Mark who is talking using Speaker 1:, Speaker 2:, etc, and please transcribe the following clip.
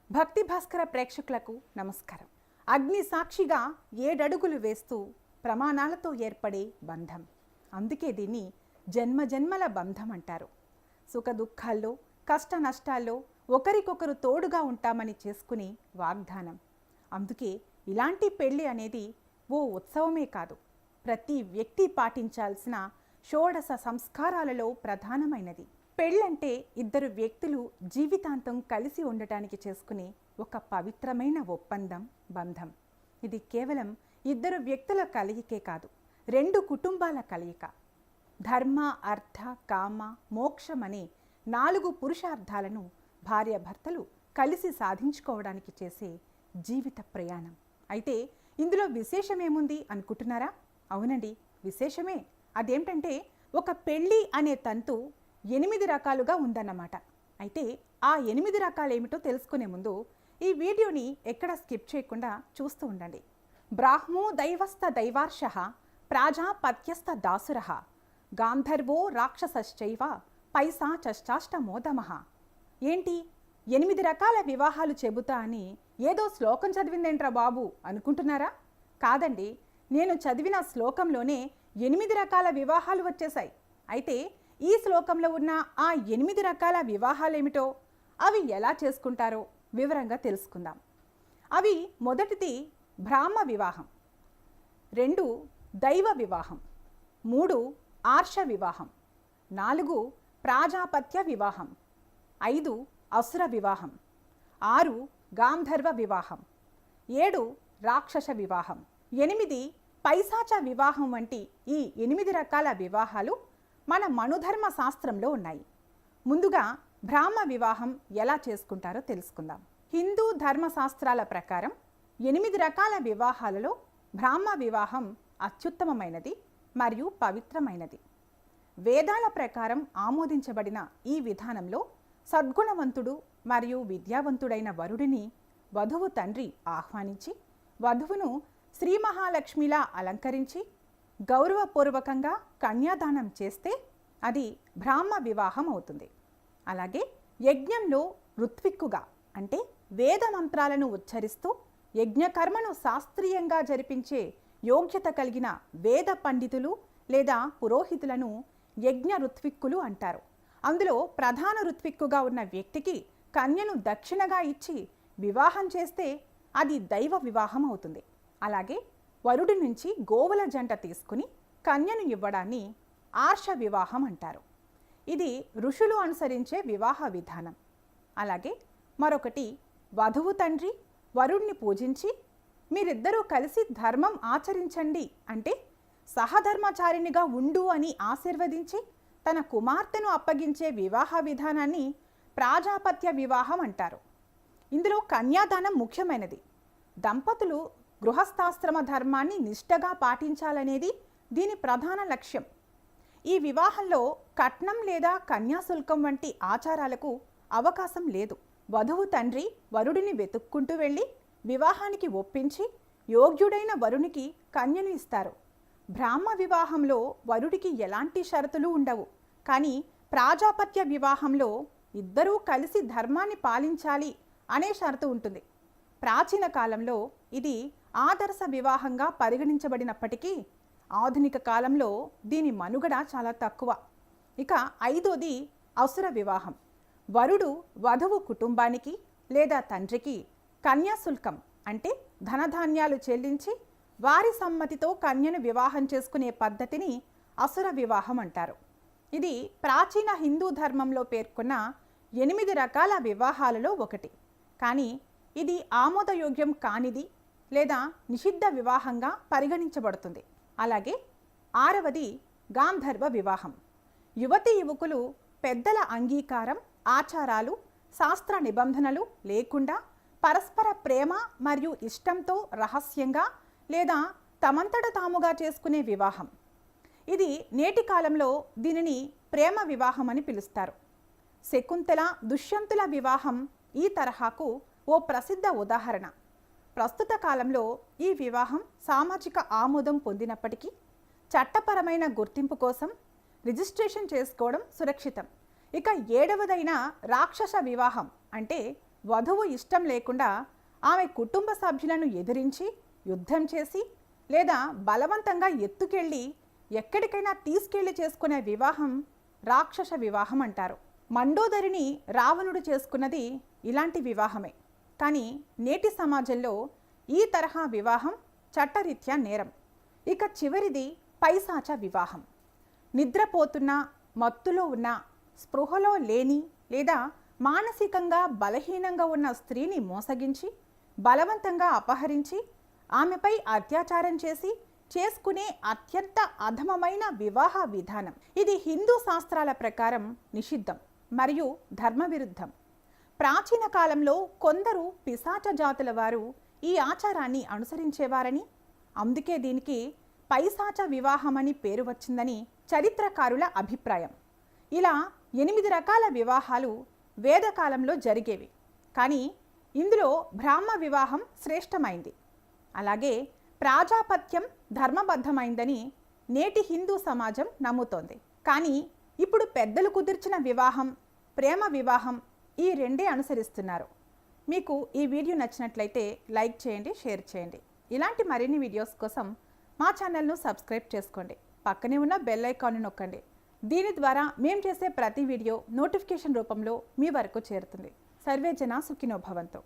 Speaker 1: భక్తి భాస్కర ప్రేక్షకులకు నమస్కారం. అగ్ని సాక్షిగా 7 అడుగులు వేస్తూ ప్రమాణాలతో ఏర్పడే బంధం, అందుకే దీన్ని జన్మజన్మల బంధం అంటారు. సుఖ దుఃఖాల్లో, కష్ట నష్టాల్లో ఒకరికొకరు తోడుగా ఉంటామని చేసుకునే వాగ్దానం. అందుకే ఇలాంటి పెళ్లి అనేది ఓ ఉత్సవమే కాదు, ప్రతి వ్యక్తి పాటించాల్సిన షోడశ సంస్కారాలలో ప్రధానమైనది. పెళ్ళంటే ఇద్దరు వ్యక్తులు జీవితాంతం కలిసి ఉండటానికి చేసుకునే ఒక పవిత్రమైన ఒప్పందం, బంధం. ఇది కేవలం ఇద్దరు వ్యక్తుల కలయికే కాదు, 2 కుటుంబాల కలయిక. ధర్మ, అర్థ, కామ, మోక్షం అనే 4 పురుషార్థాలను భార్యాభర్తలు కలిసి సాధించుకోవడానికి చేసే జీవిత ప్రయాణం. అయితే ఇందులో విశేషమేముంది అనుకుంటున్నారా? అవునండి, విశేషమే. అదేంటంటే ఒక పెళ్ళి అనే తంతు 8 రకాలుగా ఉందన్నమాట. అయితే ఆ 8 రకాలేమిటో తెలుసుకునే ముందు ఈ వీడియోని ఎక్కడ స్కిప్ చేయకుండా చూస్తూ ఉండండి. బ్రాహ్మో దైవస్థ దైవార్షః ప్రాజాపత్యస్థ దాసురః గాంధర్వో రాక్షసశ్చైవ పైశాచాష్టమోదమః. ఏంటి 8 రకాల వివాహాలు చెబుతా అని ఏదో శ్లోకం చదివిందేంట్రా బాబు అనుకుంటున్నారా? కాదండి, నేను చదివిన శ్లోకంలోనే 8 రకాల వివాహాలు వచ్చేశాయి. అయితే ఈ శ్లోకంలో ఉన్న ఆ 8 రకాల వివాహాలేమిటో, అవి ఎలా చేసుకుంటారో వివరంగా తెలుసుకుందాం. అవి: మొదటిది బ్రాహ్మ వివాహం, 2 దైవ వివాహం, 3 ఆర్ష వివాహం, 4 ప్రాజాపత్య వివాహం, 5 అసుర వివాహం, 6 గాంధర్వ వివాహం, 7 రాక్షస వివాహం, 8 పైశాచ వివాహం వంటి ఈ 8 రకాల వివాహాలు మన మనుధర్మ శాస్త్రంలో ఉన్నాయి. ముందుగా బ్రాహ్మ వివాహం ఎలా చేసుకుంటారో తెలుసుకుందాం. హిందూ ధర్మశాస్త్రాల ప్రకారం 8 రకాల వివాహాలలో బ్రాహ్మ వివాహం అత్యుత్తమమైనది మరియు పవిత్రమైనది. వేదాల ప్రకారం ఆమోదించబడిన ఈ విధానంలో సద్గుణవంతుడు మరియు విద్యావంతుడైన వరుడిని వధువు తండ్రి ఆహ్వానించి వధువును శ్రీ మహాలక్ష్మిలా అలంకరించి గౌరవపూర్వకంగా కన్యాదానం చేస్తే అది బ్రాహ్మ వివాహం అవుతుంది. అలాగే యజ్ఞంలో ఋత్విక్కుగా, అంటే వేద మంత్రాలను ఉచ్చరిస్తూ యజ్ఞకర్మను శాస్త్రీయంగా జరిపించే యోగ్యత కలిగిన వేద పండితులు లేదా పురోహితులను యజ్ఞ ఋత్విక్కులు అంటారు. అందులో ప్రధాన ఋత్విక్కుగా ఉన్న వ్యక్తికి కన్యను దక్షిణగా ఇచ్చి వివాహం చేస్తే అది దైవ వివాహం అవుతుంది. అలాగే వరుడి నుంచి గోవుల జంట తీసుకుని కన్యను ఇవ్వడాన్ని ఆర్ష వివాహం అంటారు. ఇది ఋషులు అనుసరించే వివాహ విధానం. అలాగే మరొకటి వధువు తండ్రి వరుణ్ణి పూజించి మీరిద్దరూ కలిసి ధర్మం ఆచరించండి అంటే సహధర్మచారినిగా ఉండు అని ఆశీర్వదించి తన కుమార్తెను అప్పగించే వివాహ విధానాన్ని ప్రాజాపత్య వివాహం అంటారు. ఇందులో కన్యాదానం ముఖ్యమైనది. దంపతులు గృహస్థాశ్రమ ధర్మాన్ని నిష్ఠగా పాటించాలనేది దీని ప్రధాన లక్ష్యం. ఈ వివాహంలో కట్నం లేదా కన్యాశుల్కం వంటి ఆచారాలకు అవకాశం లేదు. వధువు తండ్రి వరుడిని వెతుక్కుంటూ వెళ్ళి వివాహానికి ఒప్పించి యోగ్యుడైన వరునికి కన్యను ఇస్తారు. బ్రాహ్మ వివాహంలో వరుడికి ఎలాంటి షరతులు ఉండవు. కానీ ప్రాజాపత్య వివాహంలో ఇద్దరూ కలిసి ధర్మాన్ని పాలించాలి అనే షరతు ఉంటుంది. ప్రాచీన కాలంలో ఇది ఆదర్శ వివాహంగా పరిగణించబడినప్పటికీ ఆధునిక కాలంలో దీని మనుగడ చాలా తక్కువ. ఇక 5వది అసుర వివాహం. వరుడు వధువు కుటుంబానికి లేదా తండ్రికి కన్యాశుల్కం అంటే ధనధాన్యాలు చెల్లించి వారి సమ్మతితో కన్యను వివాహం చేసుకునే పద్ధతిని అసుర వివాహం అంటారు. ఇది ప్రాచీన హిందూ ధర్మంలో పేర్కొన్న 8 రకాల వివాహాలలో ఒకటి. కానీ ఇది ఆమోదయోగ్యం కానిది లేదా నిషిద్ధ వివాహంగా పరిగణించబడుతుంది. అలాగే 6వది గాంధర్వ వివాహం. యువతి యువకులు పెద్దల అంగీకారం, ఆచారాలు, శాస్త్ర నిబంధనలు లేకుండా పరస్పర ప్రేమ మరియు ఇష్టంతో రహస్యంగా లేదా తమంతట తాముగా చేసుకునే వివాహం. ఇది నేటి కాలంలో దీనిని ప్రేమ వివాహం అని పిలుస్తారు. శకుంతల, దుష్యంతుల వివాహం ఈ తరహాకు ఓ ప్రసిద్ధ ఉదాహరణ. ప్రస్తుత కాలంలో ఈ వివాహం సామాజిక ఆమోదం పొందినప్పటికీ చట్టపరమైన గుర్తింపు కోసం రిజిస్ట్రేషన్ చేసుకోవడం సురక్షితం. ఇక 7వదైన రాక్షస వివాహం అంటే వధువు ఇష్టం లేకుండా ఆమె కుటుంబ సభ్యులను ఎదిరించి యుద్ధం చేసి లేదా బలవంతంగా ఎత్తుకెళ్ళి ఎక్కడికైనా తీసుకెళ్లి చేసుకునే వివాహం రాక్షస వివాహం అంటారు. మండోదరిని రావణుడు చేసుకున్నది ఇలాంటి వివాహమే. కానీ నేటి సమాజంలో ఈ తరహా వివాహం చట్టరీత్యా నేరం. ఇక చివరిది పైశాచ వివాహం. నిద్రపోతున్నా, మత్తులో ఉన్న, స్పృహలో లేని లేదా మానసికంగా బలహీనంగా ఉన్న స్త్రీని మోసగించి బలవంతంగా అపహరించి ఆమెపై అత్యాచారం చేసి చేసుకునే అత్యంత అధమమైన వివాహ విధానం. ఇది హిందూ శాస్త్రాల ప్రకారం నిషిద్ధం మరియు ధర్మవిరుద్ధం. ప్రాచీన కాలంలో కొందరు పిశాచ జాతుల వారు ఈ ఆచారాన్ని అనుసరించేవారని, అందుకే దీనికి పైశాచ వివాహమని పేరు వచ్చిందని చరిత్రకారుల అభిప్రాయం. ఇలా 8 రకాల వివాహాలు వేదకాలంలో జరిగేవి. కానీ ఇందులో బ్రాహ్మ వివాహం శ్రేష్టమైంది. అలాగే ప్రాజాపత్యం ధర్మబద్ధమైందని నేటి హిందూ సమాజం నమ్ముతోంది. కానీ ఇప్పుడు పెద్దలు కుదిర్చిన వివాహం, ప్రేమ వివాహం ఈ రెండే అనుసరిస్తున్నారు. మీకు ఈ వీడియో నచ్చినట్లయితే లైక్ చేయండి, షేర్ చేయండి. ఇలాంటి మరిన్ని వీడియోస్ కోసం మా ఛానల్ను సబ్స్క్రైబ్ చేసుకోండి. పక్కనే ఉన్న బెల్ ఐకాన్ను నొక్కండి. దీని ద్వారా మేము చేసే ప్రతి వీడియో నోటిఫికేషన్ రూపంలో మీ వరకు చేరుతుంది. సర్వే జన సుఖినో భవంతు.